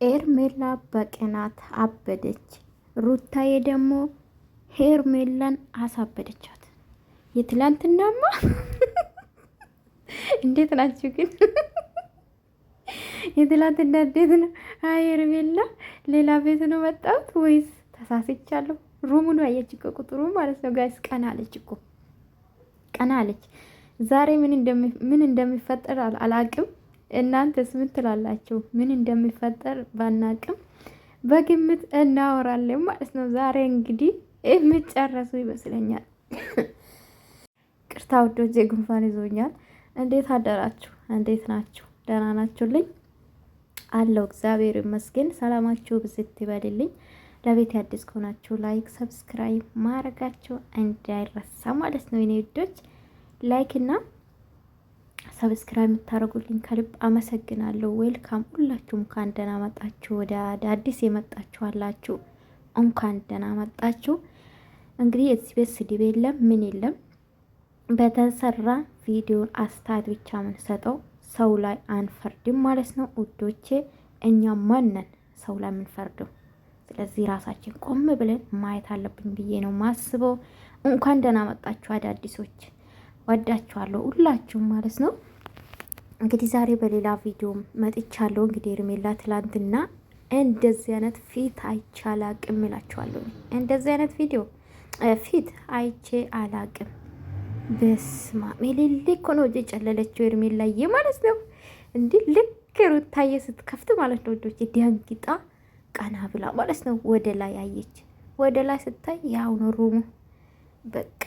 ኤርሜላ በቅናት አበደች። ሩታዬ ደግሞ ሄርሜላን አሳበደቻት። የትላንትናማ እንዴት ናችሁ ግን? የትላንትና እንዴት ነው? አይ ሄርሜላ ሌላ ቤት ነው መጣሁት ወይስ ተሳስቻለሁ? ሩሙኑ አየች እኮ ቁጥሩ ማለት ነው ጋይስ። ቀና አለች እኮ ቀና አለች። ዛሬ ምን እንደሚፈጠር አላቅም። እናንተስ ምን ትላላችሁ? ምን እንደሚፈጠር ባናቅም በግምት እናወራለን ማለት ነው። ዛሬ እንግዲህ የምጨረሱ ይመስለኛል። ቅርታ ውዶቼ፣ ጉንፋን ይዞኛል። እንዴት አደራችሁ? እንዴት ናችሁ? ደህና ናችሁልኝ? አለው እግዚአብሔር ይመስገን። ሰላማችሁ ብዝት ይበልልኝ። ለቤት አዲስ ከሆናችሁ ላይክ፣ ሰብስክራይብ ማድረጋችሁ እንዳይረሳ ማለት ነው። የኔ ውዶች ላይክ እና ሰብስክራይብ የምታደርጉልኝ ከልብ አመሰግናለሁ። ዌልካም ሁላችሁም እንኳን ደህና መጣችሁ። ወደ አዲስ የመጣችሁ አላችሁ እንኳን ደህና መጣችሁ። እንግዲህ እዚህ ቤት ስድብ የለም ምን የለም። በተሰራ ቪዲዮ አስተያየት ብቻ የምንሰጠው ሰው ላይ አንፈርድም ማለት ነው ውዶቼ። እኛ ማነን ሰው ላይ የምንፈርደው? ስለዚህ ራሳችን ቆም ብለን ማየት አለብን ብዬ ነው ማስበው። እንኳን ደህና መጣችሁ አዳዲሶች፣ ወዳችኋለሁ ሁላችሁም ማለት ነው። እንግዲህ ዛሬ በሌላ ቪዲዮ መጥቻለሁ። እንግዲህ ሄርሜላ ትላንትና እንደዚህ አይነት ፊት አይቼ አላቅም እላችኋለሁ። እንደዚህ አይነት ቪዲዮ ፊት አይቼ አላቅም። በስማ ሜሌሌ እኮ ነው ጨለለችው ሄርሜላዬ ማለት ነው። እንዲህ ልክ ሩታዬ ስትከፍት ማለት ነው ወዶች ደንግጣ ቀና ብላ ማለት ነው ወደ ላይ አየች። ወደ ላይ ስታይ ያው ነው ሩሙ። በቃ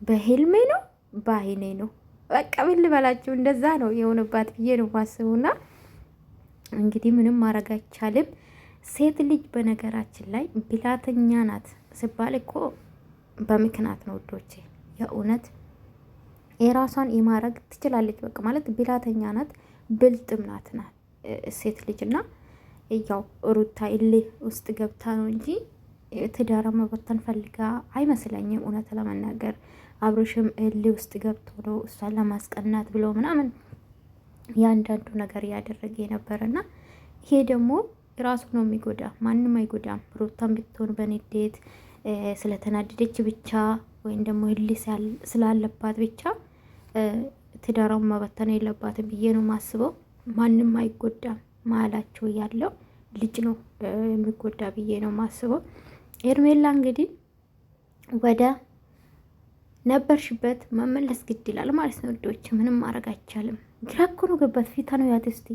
በህልሜ ነው በአይኔ ነው በቃ ምን ልበላችሁ፣ እንደዛ ነው የሆነባት ብዬ ነው ማስቡና እንግዲህ ምንም ማድረግ አይቻልም። ሴት ልጅ በነገራችን ላይ ብላተኛ ናት ሲባል እኮ በምክንያት ነው ውዶቼ። የእውነት የራሷን የማድረግ ትችላለች። በቃ ማለት ብላተኛ ናት፣ ብልጥም ናት ሴት ልጅና ያው ሩታ እልህ ውስጥ ገብታ ነው እንጂ ትዳራ መበተን ፈልጋ አይመስለኝም እውነት ለመናገር። አብሮሽም እልህ ውስጥ ገብቶ ነው እሷን ለማስቀናት ብሎ ምናምን ያንዳንዱ ነገር እያደረገ የነበረና ይሄ ደግሞ ራሱ ነው የሚጎዳ፣ ማንም አይጎዳም። ሩታን ብትሆን በንዴት ስለተናደደች ብቻ ወይም ደግሞ እልህ ስላለባት ብቻ ትዳራውን መበተን የለባትም ብዬ ነው ማስበው። ማንም አይጎዳም። ማላቸው ያለው ልጅ ነው የሚጎዳ ብዬ ነው ማስበው። ሄርሜላ እንግዲህ ወደ ነበርሽበት መመለስ ግድ ይላል ማለት ነው ውዶች። ምንም ማድረግ አይቻልም። ግራ እኮ ነው ገባት ፊታ ነው ያትስቲ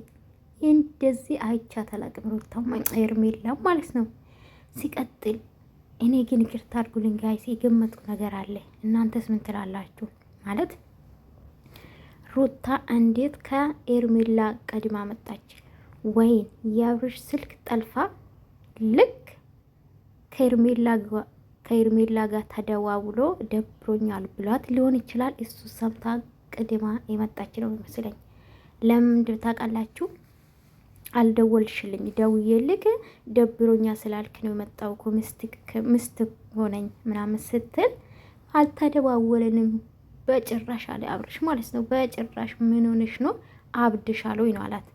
እንደዚህ አይቻት አላቅም ሩታማ ሄርሜላ ማለት ነው። ሲቀጥል እኔ ግን ይቅርታ አድርጉልኝ ጋይስ፣ የገመትኩ ነገር አለ። እናንተስ ምን ትላላችሁ? ማለት ሩታ እንዴት ከሄርሜላ ቀድማ መጣች? ወይን የአብርሽ ስልክ ጠልፋ ልክ ከሄርሜላ ጋር ተደዋውሎ ደብሮኛል ብሏት ሊሆን ይችላል። እሱ ሰምታ ቅድማ የመጣች ነው ይመስለኝ። ለምን ታውቃላችሁ? አልደወልሽልኝ፣ ደውዬልክ ደብሮኛ ስላልክ ነው የመጣው እኮ ምስት ሆነኝ ምናምን ስትል አልተደዋወለንም በጭራሽ አለ አብርሽ ማለት ነው። በጭራሽ ምን ሆነሽ ነው አብድሻል ወይ ነው አላት።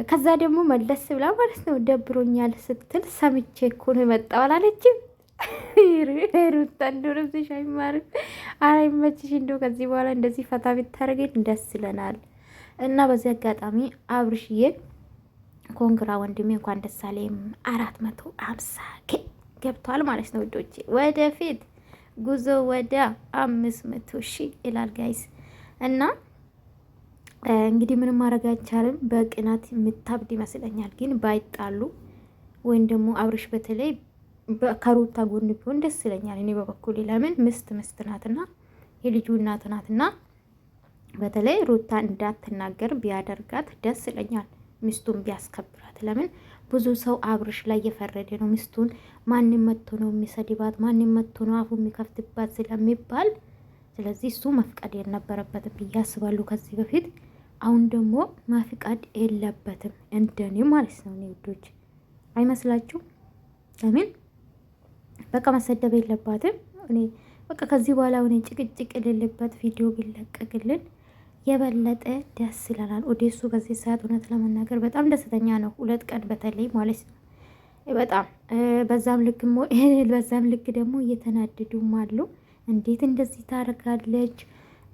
ከዛ ደግሞ መለስ ብላ ማለት ነው ደብሮኛል ስትል ሰምቼ እኮ ነው የመጣው አላለችም? ሩታ እንደው ነፍስሽ አይማርም። ኧረ ይመችሽ። እንደው ከዚህ በኋላ እንደዚህ ፈታ ብታደርገን ደስ ይለናል። እና በዚህ አጋጣሚ አብርሽዬ ኮንግራ ወንድሜ እንኳን ደስ አለኝ። 450K ገብቷል ማለት ነው ውዶቼ። ወደፊት ጉዞ ወደ 500,000 ይላል ጋይስ። እና እንግዲህ ምንም ማድረግ አይቻልም። በቅናት የምታብድ ይመስለኛል። ግን ባይጣሉ ወይም ደግሞ አብርሽ በተለይ ከሩታ ጎን ቢሆን ደስ ይለኛል እኔ በበኩሌ። ለምን ምስት ናትና የልጁ እናት ናትና፣ በተለይ ሩታ እንዳትናገር ቢያደርጋት ደስ ይለኛል። ሚስቱን ቢያስከብራት። ለምን ብዙ ሰው አብርሽ ላይ እየፈረደ ነው። ሚስቱን ማንም መጥቶ ነው የሚሰድባት፣ ማንም መጥቶ ነው አፉ የሚከፍትባት ስለሚባል፣ ስለዚህ እሱ መፍቀድ የነበረበትም ብዬ አስባለሁ ከዚህ በፊት። አሁን ደግሞ መፍቀድ የለበትም እንደኔ ማለት ነው። እኔ ውዶች አይመስላችሁ? ለምን በቃ መሰደብ የለባትም። እኔ በቃ ከዚህ በኋላ ጭቅጭቅ የሌለበት ቪዲዮ ቢለቀቅልን የበለጠ ደስ ይለናል። ኦዴሱ በዚህ ሰዓት እውነት ለመናገር በጣም ደስተኛ ነው። 2 ቀን በተለይ ማለት ነው በጣም በዛም ልክ ደግሞ እየተናደዱም አሉ። እንዴት እንደዚህ ታደርጋለች?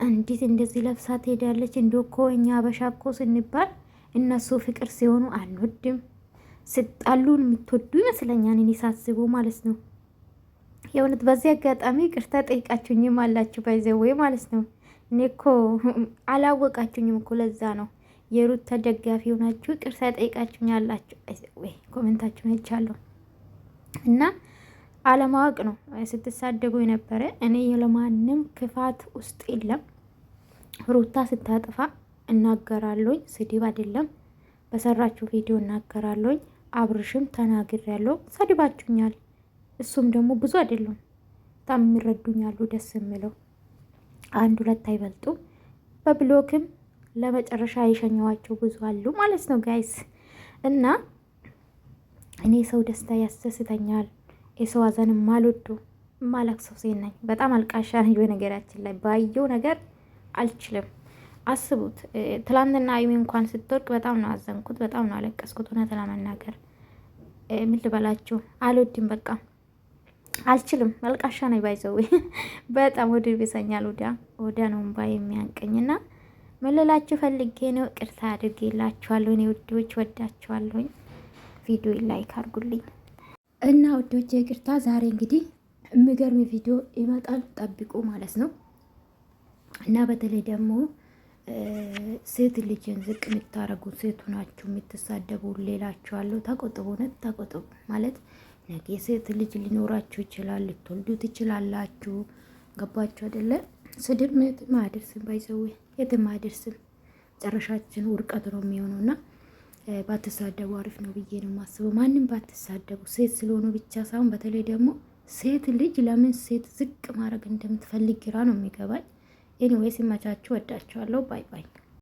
እንዴት እንደዚህ ለብሳ ትሄዳለች? እንዲሁ እኮ እኛ አበሻ እኮ ስንባል እነሱ ፍቅር ሲሆኑ አንወድም፣ ስጣሉን የምትወዱ ይመስለኛል እኔ ሳስቡ ማለት ነው። የእውነት በዚህ አጋጣሚ ቅርታ ጠይቃችሁኝም አላችሁ ባይዘወይ ማለት ነው። እኔ እኮ አላወቃችሁኝም እኮ ለዛ ነው የሩት ተደጋፊ ሆናችሁ ቅርታ ጠይቃችሁኝ አላችሁ ወይ ኮሜንታችሁን አይቻለሁ። እና አለማወቅ ነው ስትሳደቡ የነበረ። እኔ ለማንም ክፋት ውስጥ የለም። ሩታ ስታጠፋ እናገራለሁኝ፣ ስድብ አይደለም። በሰራችሁ ቪዲዮ እናገራለሁኝ። አብርሽም ተናግሬያለሁ፣ ሰድባችሁኛል። እሱም ደግሞ ብዙ አይደሉም፣ በጣም የሚረዱኛሉ። ደስ የሚለው 1-2 አይበልጡም። በብሎክም ለመጨረሻ የሸኘዋቸው ብዙ አሉ ማለት ነው ጋይስ። እና እኔ ሰው ደስታ ያስደስተኛል፣ የሰው ሀዘንም ማልወዱ ማለቅሰው ሴት ነኝ። በጣም አልቃሻ ነኝ። በነገራችን ላይ ባየው ነገር አልችልም። አስቡት፣ ትላንትና አይሚ እንኳን ስትወርቅ በጣም ነው አዘንኩት፣ በጣም ነው አለቀስኩት። እውነት ለመናገር ምን ልበላችሁ፣ አልወድም፣ በቃ አልችልም። አልቃሻ ነኝ ባይዘው በጣም ወደ ቤሰኛል። ወዳ ነው እምባ የሚያንቀኝና መለላችሁ ፈልጌ ነው። ቅርታ አድርጌላችኋለሁ። እኔ ውዶች ወዳችኋለሁኝ። ቪዲዮ ላይክ አድርጉልኝ እና ውዶች ይቅርታ። ዛሬ እንግዲህ የሚገርም ቪዲዮ ይመጣል፣ ጠብቁ ማለት ነው። እና በተለይ ደግሞ ሴት ልጅን ዝቅ የምታረጉ ሴቱ ናችሁ የምትሳደቡ ሌላችኋለሁ። ተቆጥቡ፣ እውነት ተቆጥቡ። ማለት ነገ ሴት ልጅ ሊኖራችሁ ይችላል፣ ልትወልዱ ትችላላችሁ። ገባችሁ አይደለ? ስድብ የትም አያደርስም፣ ባይዘዌ የትም አያደርስም። መጨረሻችን ውድቀት ነው የሚሆነው። እና ባትሳደቡ አሪፍ ነው ብዬ ነው የማስበው። ማንም ባትሳደቡ፣ ሴት ስለሆኑ ብቻ ሳይሆን በተለይ ደግሞ ሴት ልጅ ለምን ሴት ዝቅ ማድረግ እንደምትፈልግ ግራ ነው የሚገባኝ። ኤኒዌይስ ሲመቻችሁ ወዳችኋለሁ። ባይ ባይ።